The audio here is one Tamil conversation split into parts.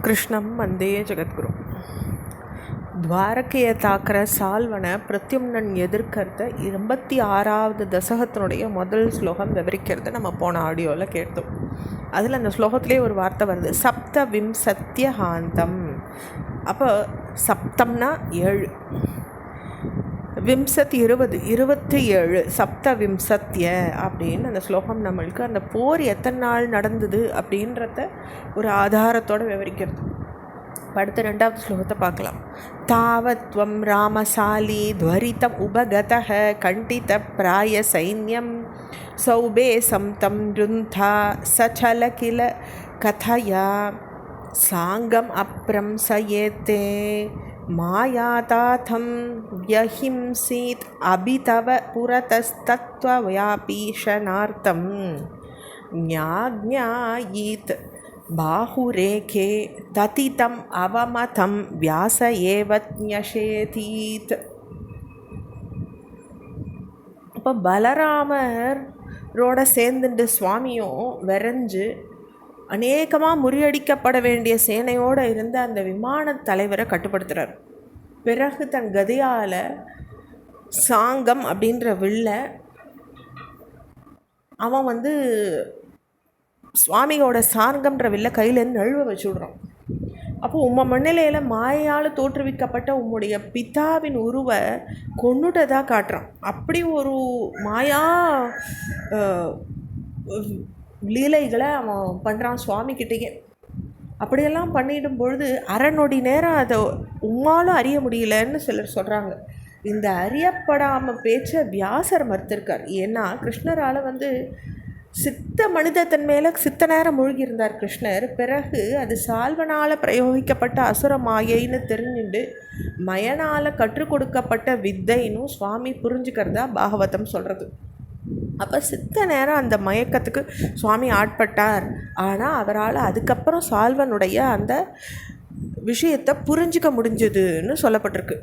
கிருஷ்ணம் வந்தே ஜெகத்குரு. துவாரகையை தாக்கிற சால்வனை பிரத்யும்னன் எதிர்க்கிறத 26வது தசகத்தினுடைய முதல் ஸ்லோகம் விவரிக்கிறத நம்ம போன ஆடியோவில் கேட்டோம். அதில் அந்த ஸ்லோகத்திலே ஒரு வார்த்தை வருது, சப்த விம்சத்தியஹாந்தம். அப்போ சப்தம்னா 7, விம்சத் 20, 27, சப்த விம்சத்திய அப்படின்னு அந்த ஸ்லோகம் நம்மளுக்கு அந்த போர் எத்தனை நாள் நடந்தது அப்படின்றத ஒரு ஆதாரத்தோடு விவரிக்கிறது. அடுத்த 2வது ஸ்லோகத்தை பார்க்கலாம். தாவத்வம் ராமசாலி துவரிதம் உபகதஹ கண்டித பிராய சைன்யம் சௌபே சம்தம் ருந்தா சச்சல கில கதயா சாங்கம் அப்ரம் சயேத்தே மாயாதாதம் யஹிம்சீத் அபிதவ புரதஸ்தத்வவ்யாபீஷணார்த்தம் ஞாக்ஞாயீத் பாஹுரேகே ததிதம் அவமதம் வியாச ஏவத்ஞஷேதீத். இப்போ பலராமரோட சேர்ந்துட்டு சுவாமியும் விரைஞ்சு அநேகமாக முறியடிக்கப்பட வேண்டிய சேனையோடு இருந்த அந்த விமான தலைவரை கட்டுப்படுத்துகிறார். பிறகு தன் கதையால் சாங்கம் அப்படின்ற வில்ல அவன் சுவாமியோட சாங்கம்ன்ற வில்ல கையிலேருந்து நழுவ வச்சு விடுறான். அப்போது உம்ம மண்ணிலையில் மாயால் தோற்றுவிக்கப்பட்ட உம்முடைய பிதாவின் உருவை கொன்னுட்டதாக காட்டுறான். அப்படி ஒரு மாயா லீலைகளை அவன் பண்ணுறான் சுவாமிக்கிட்டேயே. அப்படியெல்லாம் பண்ணிடும் பொழுது அரைநொடி நேரம் அதை உம்மாலும் அறிய முடியலன்னு சிலர் சொல்கிறாங்க. இந்த அறியப்படாமல் பேச்சை வியாசர் மறுத்திருக்கார். ஏன்னா கிருஷ்ணரால் சித்த மனிதத்தன் மேலே சித்த நேரம் மூழ்கியிருந்தார் கிருஷ்ணர். பிறகு அது சால்வனால் பிரயோகிக்கப்பட்ட அசுர மாயைன்னு தெரிஞ்சுட்டு மயனால் கற்றுக் கொடுக்கப்பட்ட வித்தைன்னு சுவாமி புரிஞ்சுக்கிறதா பாகவதம் சொல்கிறது. அப்போ சித்த நேரம் அந்த மயக்கத்துக்கு சுவாமி ஆட்பட்டார். ஆனால் அவரால் அதுக்கப்புறம் சால்வனுடைய அந்த விஷயத்தை புரிஞ்சிக்க முடிஞ்சதுன்னு சொல்லப்பட்டிருக்கு.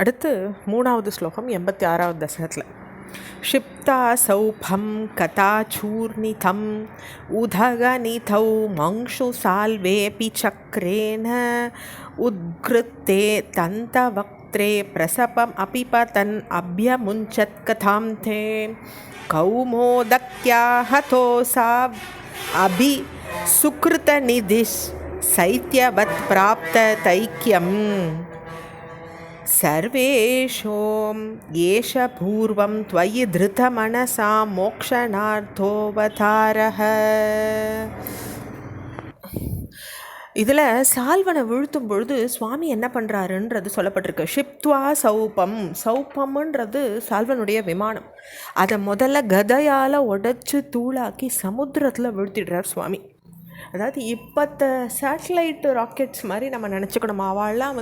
அடுத்து 3வது ஸ்லோகம் 86வது தசகத்தில். க்ஷிப்தா சௌபம் கதாச்சூர்ணிதம் உதகநிதௌ மங்ஷு சால்வேபி சக்ரேன உத்கிருத்தே தந்தவக்த்ரே பிரசபம் அபிபதன் அப்யமுஞ்சத் கதாம் தே கௌமோதக்யாஹதோசா அபி சுக்ருதநிதிஷ் சைத்யவத் பிராப்த தைக்கியம் சர்வேஷோம் ஏஷ பூர்வம் த்வயி திருதமனசா மோக்ஷணார்த்தோவதாரஹ. இதில் சால்வனை வீழ்த்தும் பொழுது சுவாமி என்ன பண்ணுறாருன்றது சொல்லப்பட்டிருக்கு. ஷிப்த்வா சௌபம், சௌபம்ன்றது சால்வனுடைய விமானம். அதை முதல்ல கதையால் உடைச்சி தூளாக்கி சமுத்திரத்தில் வீழ்த்திடுறார் சுவாமி. அதாவது இப்போத்த சேட்டலைட்டு ராக்கெட்ஸ் மாதிரி நம்ம நினச்சிக்கணும். அவள்லாம்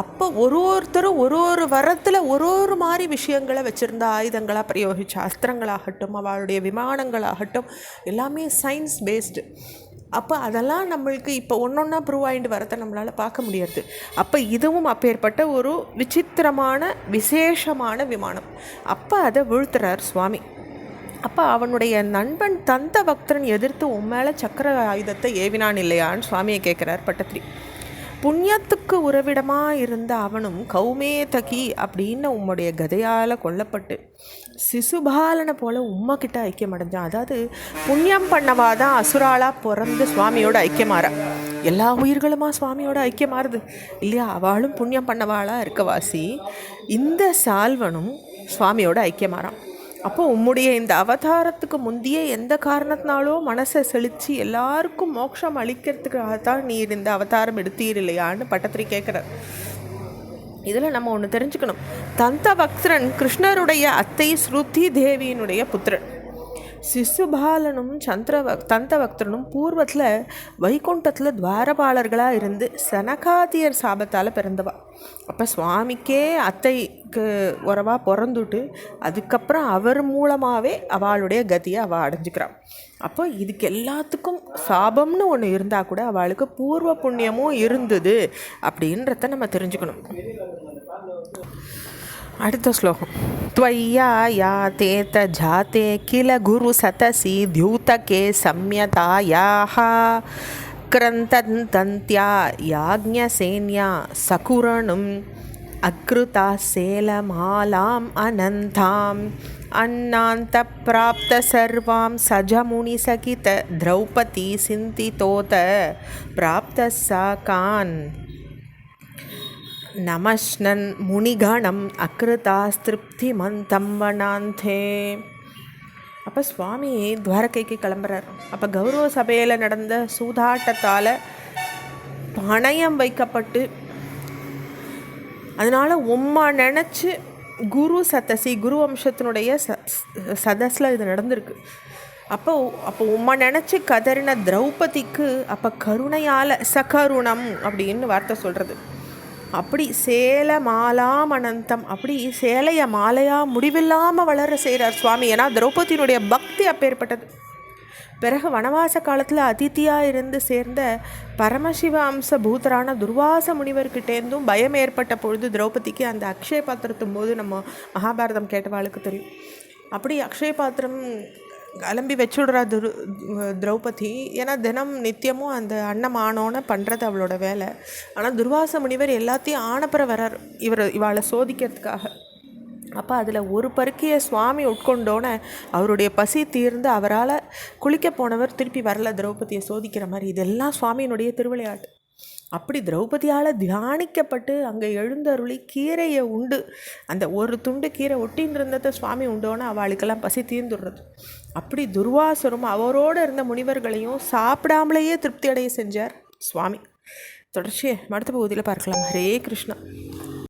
அப்போ ஒருத்தரும் ஒரு வரத்தில் ஒரு மாதிரி விஷயங்களை வச்சுருந்த ஆயுதங்களாக பிரயோகிச்ச அஸ்திரங்களாகட்டும் அவளுடைய விமானங்களாகட்டும் எல்லாமே சயின்ஸ் பேஸ்டு. அப்போ அதெல்லாம் நம்மளுக்கு இப்போ ஒன்றா ப்ரூவ் ஆகிட்டு வரதை நம்மளால் பார்க்க முடியாது. அப்போ இதுவும் அப்பேற்பட்ட ஒரு விசித்திரமான விசேஷமான விமானம். அப்போ அதை வீழ்த்துறார் சுவாமி. அப்போ அவனுடைய நண்பன் தந்தவக்தரன் எதிர்த்து உண்மையில சக்கர ஆயுதத்தை ஏவினான் இல்லையான்னு சுவாமியை கேட்குறார் பட்டத்திரி. புண்ணியத்துக்கு உறவிடமாக இருந்த அவனும் கௌமேதகி அப்படின்னு உம்முடைய கதையால் கொல்லப்பட்டு சிசுபாலனை போல் உம்மக்கிட்ட ஐக்கியம் அடைஞ்சான். அதாவது புண்ணியம் பண்ணவாதான் அசுராளாக பிறந்து சுவாமியோட ஐக்கியமாறா. எல்லா உயிர்களுமா சுவாமியோட ஐக்கியமாறுது இல்லையா? அவளும் புண்ணியம் பண்ணவாளாக இருக்கவாசி இந்த சால்வனும் சுவாமியோட ஐக்கியமாறான். அப்போ உம்முடைய இந்த அவதாரத்துக்கு முந்தைய எந்த காரணத்தினாலோ மனசை செழித்து எல்லாருக்கும் மோட்சம் அளிக்கிறதுக்காகத்தான் நீர் இந்த அவதாரம் எடுத்தீர் இல்லையான்னு பட்டத்திரி கேட்குறார். இதில் நம்ம ஒன்று தெரிஞ்சுக்கணும். தந்தவக்தரன் கிருஷ்ணருடைய அத்தை ஸ்ருதி தேவியினுடைய புத்திரன். சிசுபாலனும் தந்தவக்தரனும் பூர்வத்தில் வைகுண்டத்தில் துவாரபாலர்களாக இருந்து சனகாதியர் சாபத்தால் பிறந்தவா. அப்போ சுவாமிக்கே அத்தைக்கு உறவாக பிறந்துட்டு அதுக்கப்புறம் அவர் மூலமாகவே அவளுடைய கதியை அவள் அடைஞ்சிக்கிறான். அப்போ இதுக்கு எல்லாத்துக்கும் சாபம்னு ஒன்று இருந்தால் கூட அவளுக்கு பூர்வ புண்ணியமும் இருந்தது அப்படின்றத நம்ம தெரிஞ்சுக்கணும். அடுத்த ஸ்லோகம். त्वय्या याते तजाते किल गुरु सतसि द्यूतके सम्यतायाः அக்ரந்தந்தியா யாக்ஞசேன்யா சகுரணும் அக்ருதா சேலமாலாம் அனந்தாம் அன்னாந்த பிராப்த சர்வாம் சஜமுனி சகித திரௌபதி சிந்திதோத பிராப்த சாகான் நமஸ்னன் முனிகணம் அக்ருதாஸ்திருப்தி மந்தம் வனாந்தே. அப்போ சுவாமி துவாரகைக்கு கிளம்புறார். அப்போ கௌரவ சபையில் நடந்த சூதாட்டத்தால் பணயம் வைக்கப்பட்டு அதனால் உம்மா நினச்சி குரு சதசி குரு வம்சத்தினுடைய சதஸில் இது நடந்திருக்கு. அப்போ உம்மா நினச்சி கதறின திரௌபதிக்கு அப்போ கருணையால் சகருணம் அப்படின்னு வார்த்தை சொல்கிறது. அப்படி சேல மாலாம் அனந்தம், அப்படி சேலைய மாலையாக முடிவில்லாமல் வளர செய்கிறார் சுவாமி. ஏன்னா திரௌபதியினுடைய பக்தி அப்பேற்பட்டது. பிறகு வனவாச காலத்தில் அதித்தியாக இருந்து சேர்ந்த பரமசிவ அம்ச பூதரான துர்வாச முனிவர்கிட்டேருந்தும் பயம் ஏற்பட்ட பொழுது திரௌபதிக்கு அந்த அக்ஷய பாத்திரத்தும் போது நம்ம மகாபாரதம் கேட்டவாளுக்கு தெரியும். அப்படி அக்ஷய பாத்திரம் கிளம்பி வச்சுடுறா திரௌபதி. ஏன்னா தினம் நித்தியமும் அந்த அன்னம் ஆனோன்னு பண்ணுறது அவளோட வேலை. ஆனால் துர்வாச முனிவர் எல்லாத்தையும் ஆனப்புற வரார் இவாளை சோதிக்கிறதுக்காக. அப்போ அதில் ஒரு பருக்கையை சுவாமி உட்கொண்டோன்னே அவருடைய பசி தீர்ந்து அவரால் குளிக்க போனவர் திருப்பி வரல திரௌபதியை சோதிக்கிற மாதிரி. இதெல்லாம் சுவாமியினுடைய திருவிளையாட்டு. அப்படி திரௌபதியால் தியானிக்கப்பட்டு அங்கே எழுந்தருளி கீரையை உண்டு, அந்த ஒரு துண்டு கீரை ஒட்டின்னு இருந்ததை சுவாமி உண்டோன்னு அவளுக்கெல்லாம் பசி தீர்ந்துடுறது. அப்படி துர்வாசரும் அவரோடு இருந்த முனிவர்களையும் சாப்பிடாமலேயே திருப்தி அடைய செஞ்சார் சுவாமி. தொடர்ச்சியை அடுத்த பகுதியில் பார்க்கலாம். ஹரே கிருஷ்ணா.